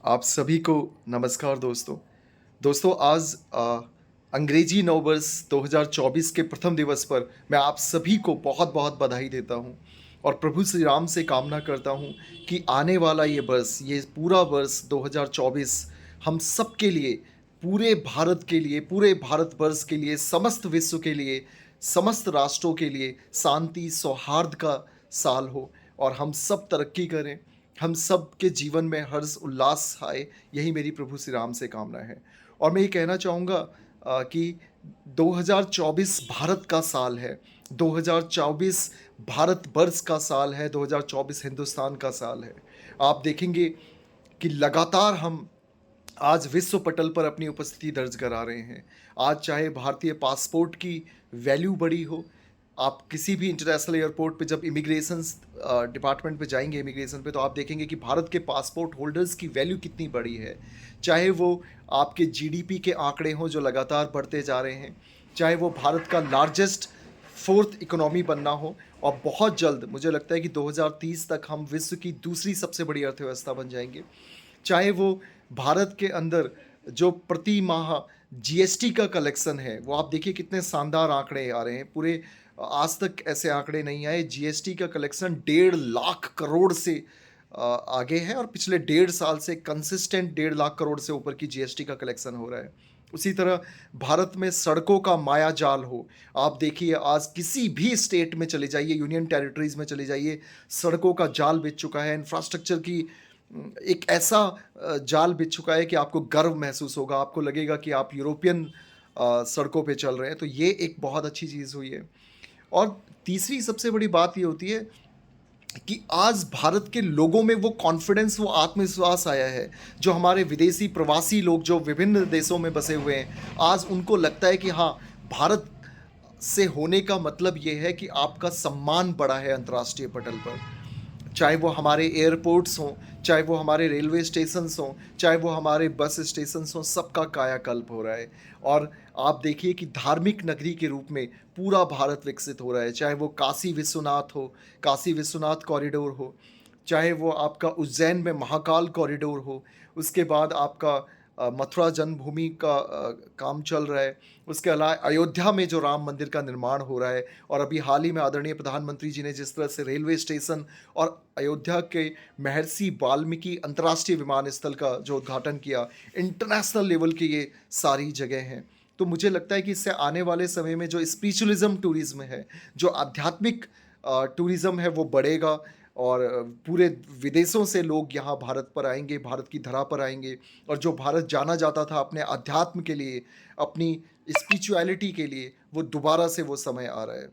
आप सभी को नमस्कार दोस्तों। दोस्तों आज अंग्रेजी नववर्ष 2024 के प्रथम दिवस पर मैं आप सभी को बहुत-बहुत बधाई देता हूँ और प्रभु श्री राम से कामना करता हूँ कि आने वाला ये वर्ष, ये पूरा वर्ष 2024 हम सबके लिए, पूरे भारत के लिए, पूरे भारतवर्ष के लिए, समस्त विश्व के लिए, समस्त राष्ट्रों के लिए शांति, सौहार्द का साल हो और हम सब तरक्की करें। हम सब के जीवन में हर्ष उल्लास आए, यही मेरी प्रभु श्री राम से कामना है। और मैं ये कहना चाहूँगा कि 2024 भारत का साल है, 2024 भारतवर्ष का साल है, 2024 हिंदुस्तान का साल है। आप देखेंगे कि लगातार हम आज विश्व पटल पर अपनी उपस्थिति दर्ज करा रहे हैं। आज चाहे भारतीय पासपोर्ट की वैल्यू बढ़ी हो, आप किसी भी इंटरनेशनल एयरपोर्ट पे जब इमिग्रेशंस डिपार्टमेंट पे जाएँगे इमिग्रेशन पे, तो आप देखेंगे कि भारत के पासपोर्ट होल्डर्स की वैल्यू कितनी बढ़ी है। चाहे वो आपके जीडीपी के आंकड़े हों जो लगातार बढ़ते जा रहे हैं, चाहे वो भारत का लार्जेस्ट 4th इकोनॉमी बनना हो और बहुत जल्द मुझे लगता है कि 2030 तक हम विश्व की दूसरी सबसे बड़ी अर्थव्यवस्था बन जाएँगे। चाहे वो भारत के अंदर जो प्रति माह जीएसटी का कलेक्शन है, वो आप देखिए कितने शानदार आंकड़े आ रहे हैं। पूरे आज तक ऐसे आंकड़े नहीं आए। जीएसटी का कलेक्शन 1.5 लाख करोड़ से आगे है और पिछले 1.5 साल से कंसिस्टेंट 1.5 लाख करोड़ से ऊपर की जीएसटी का कलेक्शन हो रहा है। उसी तरह भारत में सड़कों का माया जाल हो। आप देखिए आज किसी भी स्टेट में चले जाइए, यूनियन टेरिटरीज़ में चले जाइए, सड़कों का जाल बिछ चुका है। इंफ्रास्ट्रक्चर की एक ऐसा जाल बिछ चुका है कि आपको गर्व महसूस होगा, आपको लगेगा कि आप यूरोपियन सड़कों पे चल रहे हैं। तो ये एक बहुत अच्छी चीज़ हुई है। और तीसरी सबसे बड़ी बात ये होती है कि आज भारत के लोगों में वो कॉन्फिडेंस, वो आत्मविश्वास आया है, जो हमारे विदेशी प्रवासी लोग जो विभिन्न देशों में बसे हुए हैं, आज उनको लगता है कि हाँ, भारत से होने का मतलब ये है कि आपका सम्मान बढ़ा है अंतर्राष्ट्रीय पटल पर। चाहे वो हमारे एयरपोर्ट्स हों, चाहे वो हमारे रेलवे स्टेशंस हों, चाहे वो हमारे बस स्टेशंस हों, सबका कायाकल्प हो रहा है। और आप देखिए कि धार्मिक नगरी के रूप में पूरा भारत विकसित हो रहा है। चाहे वो काशी विश्वनाथ हो, काशी विश्वनाथ कॉरिडोर हो, चाहे वो आपका उज्जैन में महाकाल कॉरिडोर हो, उसके बाद आपका मथुरा जन्मभूमि का काम चल रहा है। उसके अलावा अयोध्या में जो राम मंदिर का निर्माण हो रहा है और अभी हाल ही में आदरणीय प्रधानमंत्री जी ने जिस तरह से रेलवे स्टेशन और अयोध्या के महर्षि वाल्मीकि अंतर्राष्ट्रीय विमानस्थल का जो उद्घाटन किया, इंटरनेशनल लेवल की ये सारी जगह हैं। तो मुझे लगता है कि इससे आने वाले समय में जो स्पिरिचुअलिज्म टूरिज्म है, जो आध्यात्मिक टूरिज्म है, वो बढ़ेगा और पूरे विदेशों से लोग यहाँ भारत पर आएंगे, भारत की धरा पर आएंगे। और जो भारत जाना जाता था अपने अध्यात्म के लिए, अपनी स्पिरिचुअलिटी के लिए, वो दोबारा से वो समय आ रहा है।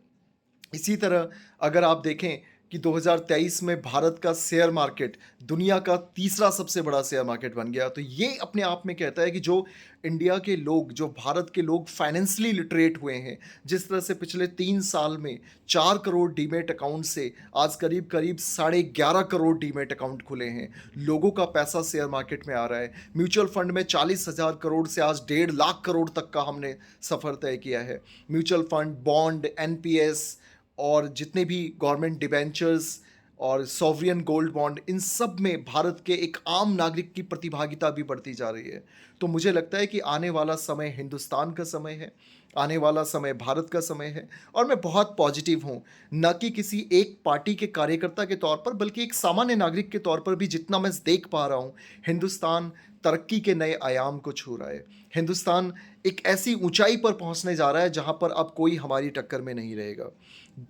इसी तरह अगर आप देखें कि 2023 में भारत का शेयर मार्केट दुनिया का तीसरा सबसे बड़ा शेयर मार्केट बन गया, तो ये अपने आप में कहता है कि जो इंडिया के लोग, जो भारत के लोग फाइनेंशियली लिटरेट हुए हैं, जिस तरह से पिछले 3 साल में 4 करोड़ डीमेट अकाउंट से आज करीब करीब 11.5 करोड़ डीमेट अकाउंट खुले हैं, लोगों का पैसा शेयर मार्केट में आ रहा है। म्यूचुअल फंड में 40,000 करोड़ से आज 1.5 लाख करोड़ तक का हमने सफ़र तय किया है। म्यूचुअल फंड, बॉन्ड, एनपीएस और जितने भी गवर्नमेंट डिबेंचर्स और सॉवरियन गोल्ड बॉन्ड, इन सब में भारत के एक आम नागरिक की प्रतिभागिता भी बढ़ती जा रही है। तो मुझे लगता है कि आने वाला समय हिंदुस्तान का समय है, आने वाला समय भारत का समय है और मैं बहुत पॉजिटिव हूँ। न कि किसी एक पार्टी के कार्यकर्ता के तौर पर, बल्कि एक सामान्य नागरिक के तौर पर भी जितना मैं देख पा रहा हूँ, हिंदुस्तान तरक्की के नए आयाम को छू रहा है। हिंदुस्तान एक ऐसी ऊंचाई पर पहुंचने जा रहा है जहां पर अब कोई हमारी टक्कर में नहीं रहेगा।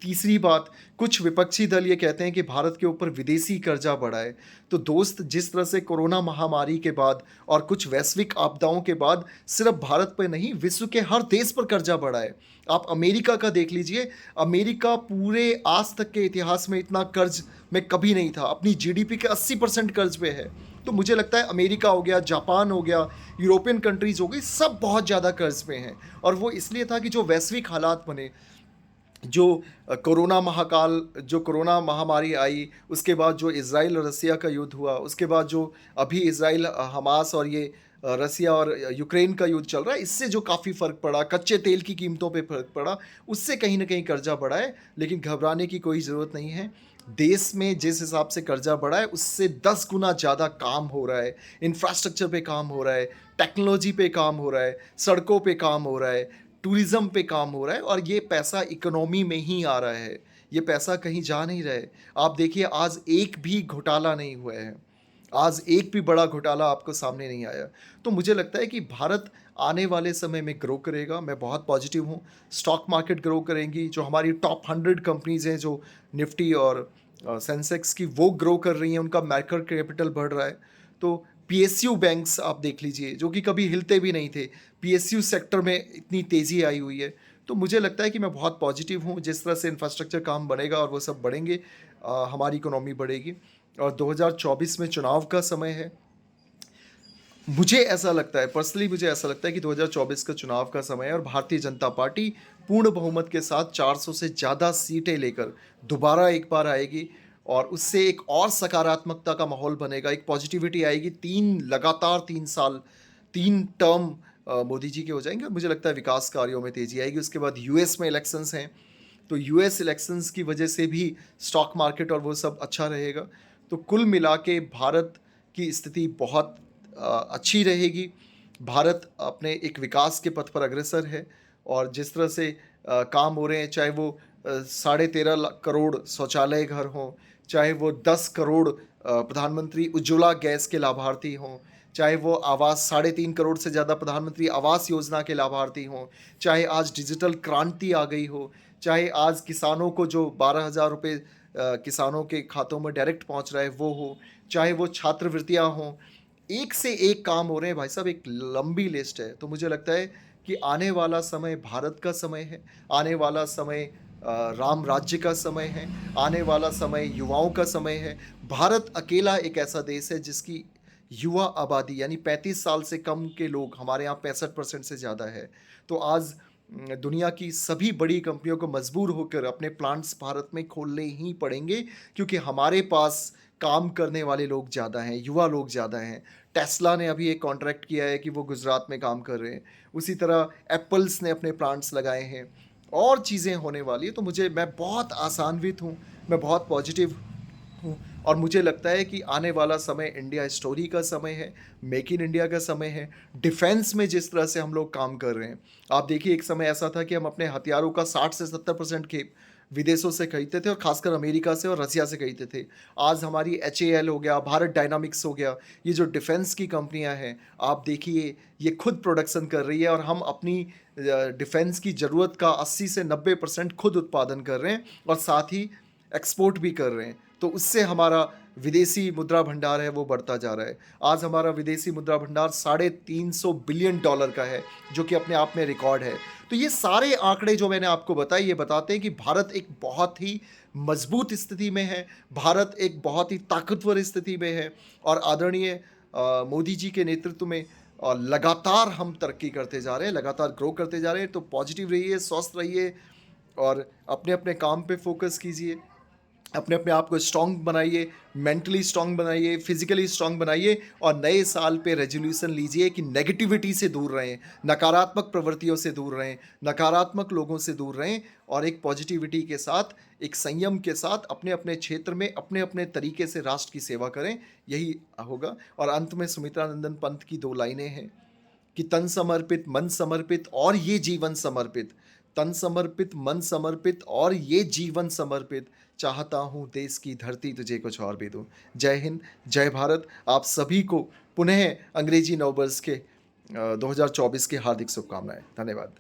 तीसरी बात, कुछ विपक्षी दल ये कहते हैं कि भारत के ऊपर विदेशी कर्जा बढ़ा है। तो दोस्त, जिस तरह से कोरोना महामारी के बाद और कुछ वैश्विक आपदाओं के बाद सिर्फ भारत पर नहीं, विश्व के हर देश पर कर्जा बढ़ा है। आप अमेरिका का देख लीजिए, अमेरिका पूरे आज तक के इतिहास में इतना कर्ज में कभी नहीं था, अपनी जीडीपी के 80% कर्ज पे है। तो मुझे लगता है अमेरिका हो गया, जापान हो गया, यूरोपियन कंट्रीज़ हो गई, सब बहुत ज़्यादा कर्ज पे हैं। और वो इसलिए था कि जो वैश्विक हालात बने, जो कोरोना महामारी आई, उसके बाद जो इज़राइल और रसिया का युद्ध हुआ, उसके बाद जो अभी इज़राइल हमास और ये रसिया और यूक्रेन का युद्ध चल रहा है, इससे जो काफ़ी फ़र्क पड़ा, कच्चे तेल की कीमतों पे फ़र्क पड़ा, उससे कहीं न कहीं कर्जा बढ़ा है। लेकिन घबराने की कोई ज़रूरत नहीं है। देश में जिस हिसाब से कर्जा बढ़ा है उससे 10 गुना ज़्यादा काम हो रहा है, इंफ्रास्ट्रक्चर पे काम हो रहा है, टेक्नोलॉजी पे काम हो रहा है, सड़कों पे काम हो रहा है, टूरिज़्म पे काम हो रहा है और ये पैसा इकोनॉमी में ही आ रहा है। ये पैसा कहीं जा नहीं रहा है। आप देखिए आज एक भी घोटाला नहीं हुआ है। आज एक भी बड़ा घोटाला आपको सामने नहीं आया। तो मुझे लगता है कि भारत आने वाले समय में ग्रो करेगा, मैं बहुत पॉजिटिव हूँ। स्टॉक मार्केट ग्रो करेंगी, जो हमारी टॉप 100 कंपनीज़ हैं जो निफ्टी और सेंसेक्स की वो ग्रो कर रही हैं, उनका मार्केट कैपिटल बढ़ रहा है। तो पीएसयू बैंक्स आप देख लीजिए जो कि कभी हिलते भी नहीं थे, पीएसयू सेक्टर में इतनी तेज़ी आई हुई है। तो मुझे लगता है कि मैं बहुत पॉजिटिव हूँ, जिस तरह से इंफ्रास्ट्रक्चर काम बनेगा और वो सब बढ़ेंगे, हमारी इकोनॉमी बढ़ेगी। और 2024 में चुनाव का समय है। मुझे ऐसा लगता है, पर्सनली मुझे ऐसा लगता है कि 2024 का चुनाव का समय है और भारतीय जनता पार्टी पूर्ण बहुमत के साथ 400 से ज़्यादा सीटें लेकर दोबारा एक बार आएगी और उससे एक और सकारात्मकता का माहौल बनेगा, एक पॉजिटिविटी आएगी। लगातार 3 साल, 3 टर्म मोदी जी के हो जाएंगे और मुझे लगता है विकास कार्यों में तेज़ी आएगी। उसके बाद यूएस में इलेक्शंस हैं, तो यूएस इलेक्शंस की वजह से भी स्टॉक मार्केट और वो सब अच्छा रहेगा। तो कुल मिला के भारत की स्थिति बहुत अच्छी रहेगी। भारत अपने एक विकास के पथ पर अग्रसर है और जिस तरह से काम हो रहे हैं, चाहे वो 13.5 करोड़ शौचालय घर हों, चाहे वो 10 करोड़ प्रधानमंत्री उज्ज्वला गैस के लाभार्थी हों, चाहे वो आवास 3.5 करोड़ से ज़्यादा प्रधानमंत्री आवास योजना के लाभार्थी हों, चाहे आज डिजिटल क्रांति आ गई हो, चाहे आज किसानों को जो 12,000 रुपये किसानों के खातों में डायरेक्ट पहुंच रहा है वो हो, चाहे वो छात्रवृत्तियां हों, एक से एक काम हो रहे हैं भाई साहब, एक लंबी लिस्ट है। तो मुझे लगता है कि आने वाला समय भारत का समय है, आने वाला समय राम राज्य का समय है, आने वाला समय युवाओं का समय है। भारत अकेला एक ऐसा देश है जिसकी युवा आबादी यानी 35 साल से कम के लोग हमारे यहाँ 65% से ज़्यादा है। तो आज दुनिया की सभी बड़ी कंपनियों को मजबूर होकर अपने प्लांट्स भारत में खोलने ही पड़ेंगे, क्योंकि हमारे पास काम करने वाले लोग ज़्यादा हैं, युवा लोग ज़्यादा हैं। टेस्ला ने अभी एक कॉन्ट्रैक्ट किया है कि वो गुजरात में काम कर रहे हैं। उसी तरह एप्पल्स ने अपने प्लांट्स लगाए हैं और चीज़ें होने वाली है। तो मैं बहुत आशान्वित हूँ, मैं बहुत पॉजिटिव हूँ और मुझे लगता है कि आने वाला समय इंडिया स्टोरी का समय है, मेक इन इंडिया का समय है। डिफेंस में जिस तरह से हम लोग काम कर रहे हैं, आप देखिए एक समय ऐसा था कि हम अपने हथियारों का 60 से 70% के विदेशों से खरीदते थे और खासकर अमेरिका से और रसिया से खरीदते थे। आज हमारी HAL हो गया, भारत डायनामिक्स हो गया, ये जो डिफेंस की कंपनियां हैं, आप देखिए ये खुद प्रोडक्शन कर रही है और हम अपनी डिफेंस की ज़रूरत का 80 से 90% खुद उत्पादन कर रहे हैं और साथ ही एक्सपोर्ट भी कर रहे हैं। तो उससे हमारा विदेशी मुद्रा भंडार है वो बढ़ता जा रहा है। आज हमारा विदेशी मुद्रा भंडार $350 बिलियन का है, जो कि अपने आप में रिकॉर्ड है। तो ये सारे आंकड़े जो मैंने आपको बताए, ये बताते हैं कि भारत एक बहुत ही मजबूत स्थिति में है, भारत एक बहुत ही ताकतवर स्थिति में है और आदरणीय मोदी जी के नेतृत्व में लगातार हम तरक्की करते जा रहे हैं, लगातार ग्रो करते जा रहे हैं। तो पॉजिटिव रहिए, स्वस्थ रहिए और अपने अपने काम पे फोकस कीजिए, अपने अपने आप को स्ट्रांग बनाइए, मेंटली स्ट्रांग बनाइए, फिजिकली स्ट्रांग बनाइए और नए साल पे रेजोल्यूशन लीजिए कि नेगेटिविटी से दूर रहें, नकारात्मक प्रवृत्तियों से दूर रहें, नकारात्मक लोगों से दूर रहें और एक पॉजिटिविटी के साथ, एक संयम के साथ अपने अपने क्षेत्र में अपने अपने तरीके से राष्ट्र की सेवा करें। यही होगा। और अंत में सुमित्रा नंदन पंत की 2 लाइनें हैं कि तन समर्पित मन समर्पित और ये जीवन समर्पित, तन समर्पित मन समर्पित और ये जीवन समर्पित, चाहता हूँ देश की धरती तुझे कुछ और भी दूँ। जय हिंद, जय भारत। आप सभी को पुनः अंग्रेजी नववर्ष के 2024 की हार्दिक शुभकामनाएं। धन्यवाद।